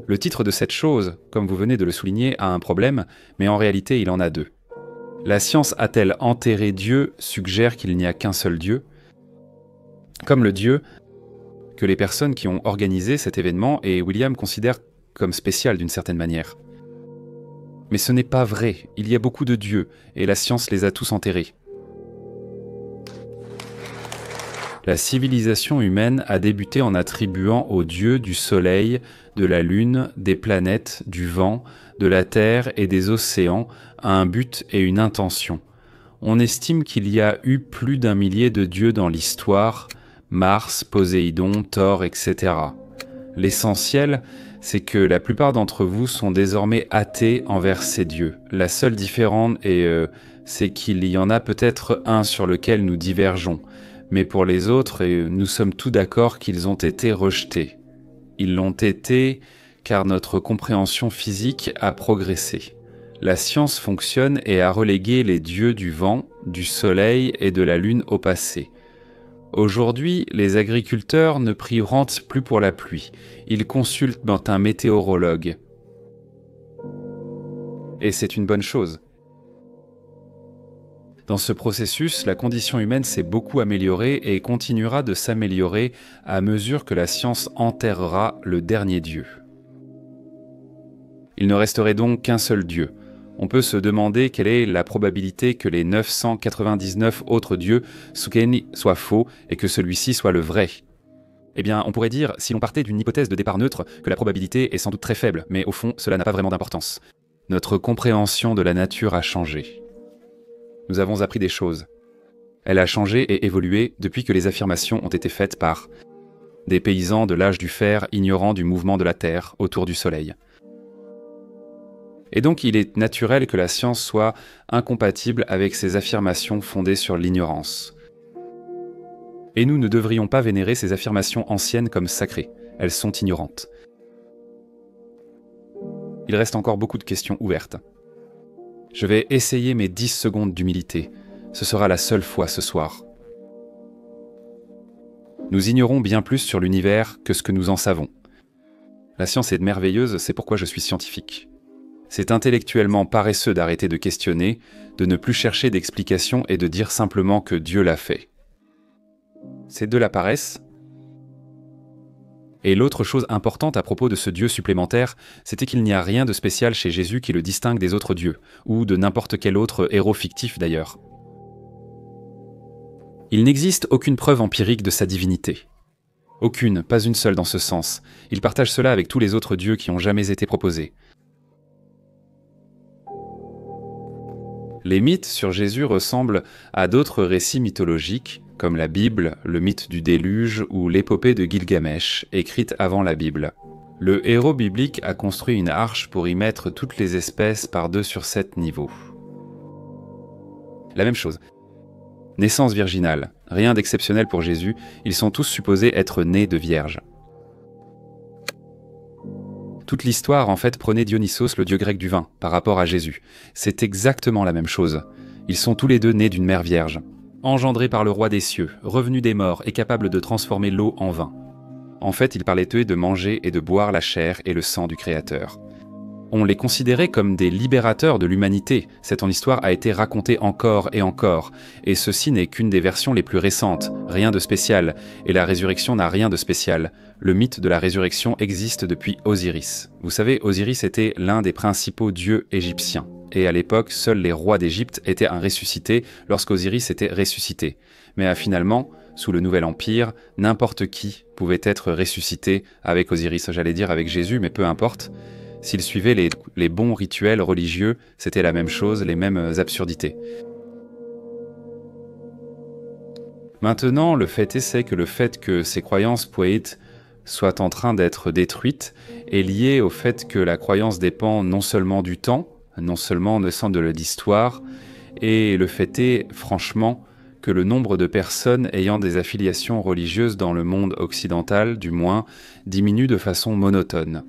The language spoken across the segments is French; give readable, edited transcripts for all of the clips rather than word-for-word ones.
Le titre de cette chose, comme vous venez de le souligner, a un problème, mais en réalité il en a deux. La science a-t-elle enterré Dieu suggère qu'il n'y a qu'un seul Dieu, comme le Dieu que les personnes qui ont organisé cet événement et William considèrent comme spécial d'une certaine manière. Mais ce n'est pas vrai, il y a beaucoup de dieux, et la science les a tous enterrés. La civilisation humaine a débuté en attribuant aux dieux du soleil, de la lune, des planètes, du vent, de la terre et des océans un but et une intention. On estime qu'il y a eu plus d'1 millier de dieux dans l'histoire, Mars, Poséidon, Thor, etc. L'essentiel, c'est que la plupart d'entre vous sont désormais athées envers ces dieux. La seule différence c'est qu'il y en a peut-être un sur lequel nous divergeons, mais pour les autres, nous sommes tous d'accord qu'ils ont été rejetés. Ils l'ont été car notre compréhension physique a progressé. La science fonctionne et a relégué les dieux du vent, du soleil et de la lune au passé. Aujourd'hui, les agriculteurs ne prieront plus pour la pluie. Ils consultent un météorologue. Et c'est une bonne chose. Dans ce processus, la condition humaine s'est beaucoup améliorée et continuera de s'améliorer à mesure que la science enterrera le dernier Dieu. Il ne resterait donc qu'un seul Dieu. On peut se demander quelle est la probabilité que les 999 autres dieux soient faux et que celui-ci soit le vrai. Eh bien, on pourrait dire, si l'on partait d'une hypothèse de départ neutre, que la probabilité est sans doute très faible, mais au fond, cela n'a pas vraiment d'importance. Notre compréhension de la nature a changé. Nous avons appris des choses. Elle a changé et évolué depuis que les affirmations ont été faites par des paysans de l'âge du fer ignorant du mouvement de la Terre autour du Soleil. Et donc il est naturel que la science soit incompatible avec ces affirmations fondées sur l'ignorance. Et nous ne devrions pas vénérer ces affirmations anciennes comme sacrées. Elles sont ignorantes. Il reste encore beaucoup de questions ouvertes. Je vais essayer mes 10 secondes d'humilité. Ce sera la seule fois ce soir. Nous ignorons bien plus sur l'univers que ce que nous en savons. La science est merveilleuse, c'est pourquoi je suis scientifique. C'est intellectuellement paresseux d'arrêter de questionner, de ne plus chercher d'explications et de dire simplement que Dieu l'a fait. C'est de la paresse. Et l'autre chose importante à propos de ce Dieu supplémentaire, c'était qu'il n'y a rien de spécial chez Jésus qui le distingue des autres dieux, ou de n'importe quel autre héros fictif d'ailleurs. Il n'existe aucune preuve empirique de sa divinité. Aucune, pas une seule dans ce sens. Il partage cela avec tous les autres dieux qui ont jamais été proposés. Les mythes sur Jésus ressemblent à d'autres récits mythologiques, comme la Bible, le mythe du déluge ou l'épopée de Gilgamesh, écrite avant la Bible. Le héros biblique a construit une arche pour y mettre toutes les espèces par 2 sur 7 niveaux. La même chose. Naissance virginale, rien d'exceptionnel pour Jésus, ils sont tous supposés être nés de vierges. Toute l'histoire, en fait, prenait Dionysos, le dieu grec du vin, par rapport à Jésus. C'est exactement la même chose. Ils sont tous les deux nés d'une mère vierge. Engendrés par le roi des cieux, revenu des morts et capable de transformer l'eau en vin. En fait, il parlait eux de manger et de boire la chair et le sang du Créateur. On les considérait comme des libérateurs de l'humanité. Cette histoire a été racontée encore, et ceci n'est qu'une des versions les plus récentes, rien de spécial, et la résurrection n'a rien de spécial. Le mythe de la résurrection existe depuis Osiris. Vous savez, Osiris était l'un des principaux dieux égyptiens, et à l'époque, seuls les rois d'Égypte étaient un ressuscité lorsqu'Osiris était ressuscité. Mais finalement, sous le Nouvel Empire, n'importe qui pouvait être ressuscité avec Osiris, j'allais dire avec Jésus, mais peu importe. S'ils suivaient les bons rituels religieux, c'était la même chose, les mêmes absurdités. Maintenant, le fait est que le fait que ces croyances poétiques soient en train d'être détruites est lié au fait que la croyance dépend non seulement du temps, non seulement de l'histoire, et le fait est, franchement, que le nombre de personnes ayant des affiliations religieuses dans le monde occidental, du moins, diminue de façon monotone.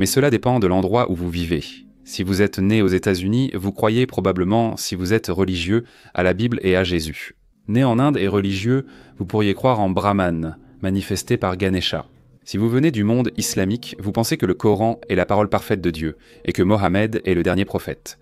Mais cela dépend de l'endroit où vous vivez. Si vous êtes né aux États-Unis, vous croyez probablement, si vous êtes religieux, à la Bible et à Jésus. Né en Inde et religieux, vous pourriez croire en Brahman, manifesté par Ganesha. Si vous venez du monde islamique, vous pensez que le Coran est la parole parfaite de Dieu, et que Mohammed est le dernier prophète.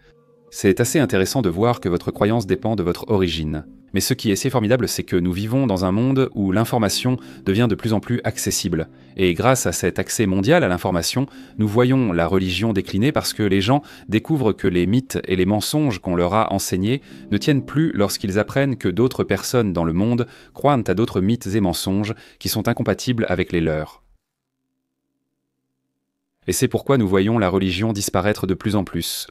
C'est assez intéressant de voir que votre croyance dépend de votre origine. Mais ce qui est si formidable, c'est que nous vivons dans un monde où l'information devient de plus en plus accessible. Et grâce à cet accès mondial à l'information, nous voyons la religion décliner parce que les gens découvrent que les mythes et les mensonges qu'on leur a enseignés ne tiennent plus lorsqu'ils apprennent que d'autres personnes dans le monde croient à d'autres mythes et mensonges qui sont incompatibles avec les leurs. Et c'est pourquoi nous voyons la religion disparaître de plus en plus.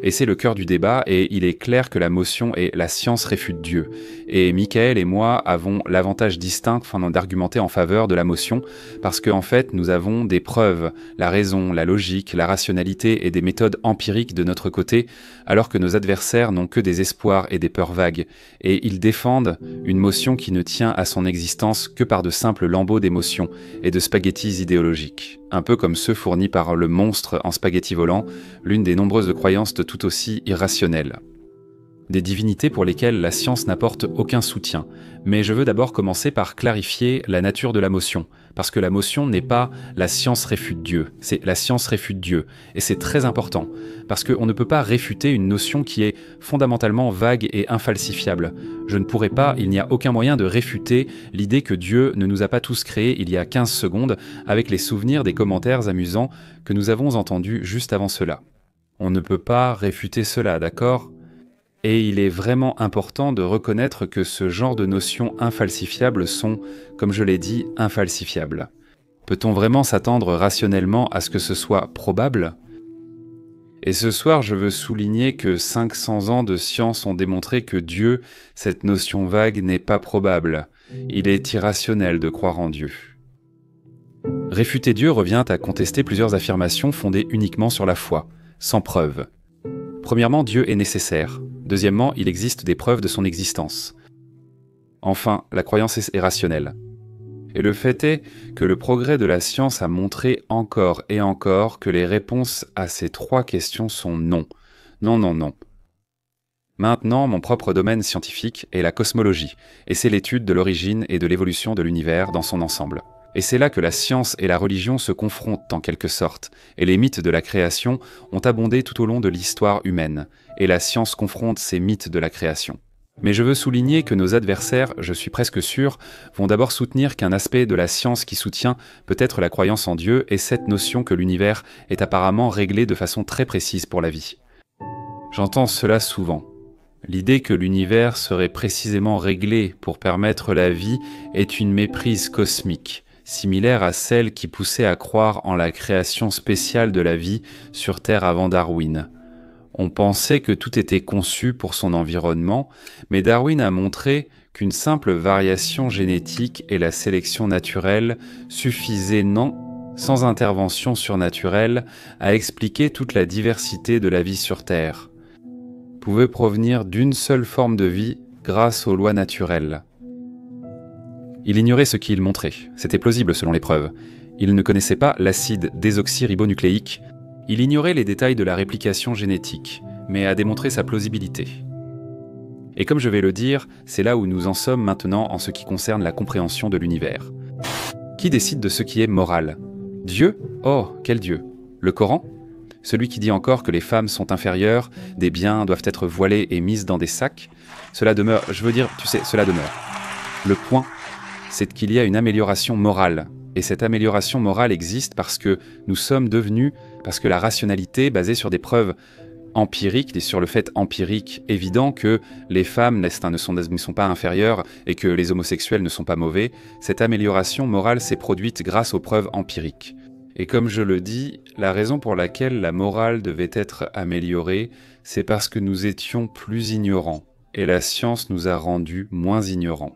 Et c'est le cœur du débat, et il est clair que la motion et la science réfutent Dieu. Et Michael et moi avons l'avantage distinct d'argumenter en faveur de la motion, parce qu'en fait, nous avons des preuves, la raison, la logique, la rationalité et des méthodes empiriques de notre côté, alors que nos adversaires n'ont que des espoirs et des peurs vagues. Et ils défendent une motion qui ne tient à son existence que par de simples lambeaux d'émotions et de spaghettis idéologiques. Un peu comme ceux fournis par le monstre en spaghetti volant, l'une des nombreuses croyances tout aussi irrationnelles. Des divinités pour lesquelles la science n'apporte aucun soutien. Mais je veux d'abord commencer par clarifier la nature de la motion, parce que la motion n'est pas la science réfute Dieu, c'est la science réfute Dieu. Et c'est très important, parce qu'on ne peut pas réfuter une notion qui est fondamentalement vague et infalsifiable. Je ne pourrais pas, il n'y a aucun moyen de réfuter l'idée que Dieu ne nous a pas tous créés il y a 15 secondes, avec les souvenirs des commentaires amusants que nous avons entendus juste avant cela. On ne peut pas réfuter cela, d'accord ? Et il est vraiment important de reconnaître que ce genre de notions infalsifiables sont, comme je l'ai dit, infalsifiables. Peut-on vraiment s'attendre rationnellement à ce que ce soit probable ? Et ce soir, je veux souligner que 500 ans de science ont démontré que Dieu, cette notion vague, n'est pas probable. Il est irrationnel de croire en Dieu. Réfuter Dieu revient à contester plusieurs affirmations fondées uniquement sur la foi, sans preuve. Premièrement, Dieu est nécessaire. Deuxièmement, il existe des preuves de son existence. Enfin, la croyance est rationnelle. Et le fait est que le progrès de la science a montré encore et encore que les réponses à ces trois questions sont non. Non, non, non. Maintenant, mon propre domaine scientifique est la cosmologie, et c'est l'étude de l'origine et de l'évolution de l'univers dans son ensemble. Et c'est là que la science et la religion se confrontent en quelque sorte, et les mythes de la création ont abondé tout au long de l'histoire humaine, et la science confronte ces mythes de la création. Mais je veux souligner que nos adversaires, je suis presque sûr, vont d'abord soutenir qu'un aspect de la science qui soutient peut-être la croyance en Dieu est cette notion que l'univers est apparemment réglé de façon très précise pour la vie. J'entends cela souvent. L'idée que l'univers serait précisément réglé pour permettre la vie est une méprise cosmique, similaire à celle qui poussait à croire en la création spéciale de la vie sur Terre avant Darwin. On pensait que tout était conçu pour son environnement, mais Darwin a montré qu'une simple variation génétique et la sélection naturelle suffisaient sans intervention surnaturelle, à expliquer toute la diversité de la vie sur Terre. Pouvait provenir d'une seule forme de vie grâce aux lois naturelles. Il ignorait ce qu'il montrait, c'était plausible selon les preuves. Il ne connaissait pas l'acide désoxyribonucléique, il ignorait les détails de la réplication génétique, mais a démontré sa plausibilité. Et comme je vais le dire, c'est là où nous en sommes maintenant en ce qui concerne la compréhension de l'univers. Qui décide de ce qui est moral ? Dieu ? Oh, quel Dieu ? Le Coran ? Celui qui dit encore que les femmes sont inférieures, des biens doivent être voilés et mis dans des sacs ? Cela demeure, cela demeure. Le point, c'est qu'il y a une amélioration morale. Et cette amélioration morale existe parce que parce que la rationalité, basée sur des preuves empiriques, et sur le fait empirique évident que les femmes ne sont pas inférieures et que les homosexuels ne sont pas mauvais, cette amélioration morale s'est produite grâce aux preuves empiriques. Et comme je le dis, la raison pour laquelle la morale devait être améliorée, c'est parce que nous étions plus ignorants, et la science nous a rendus moins ignorants.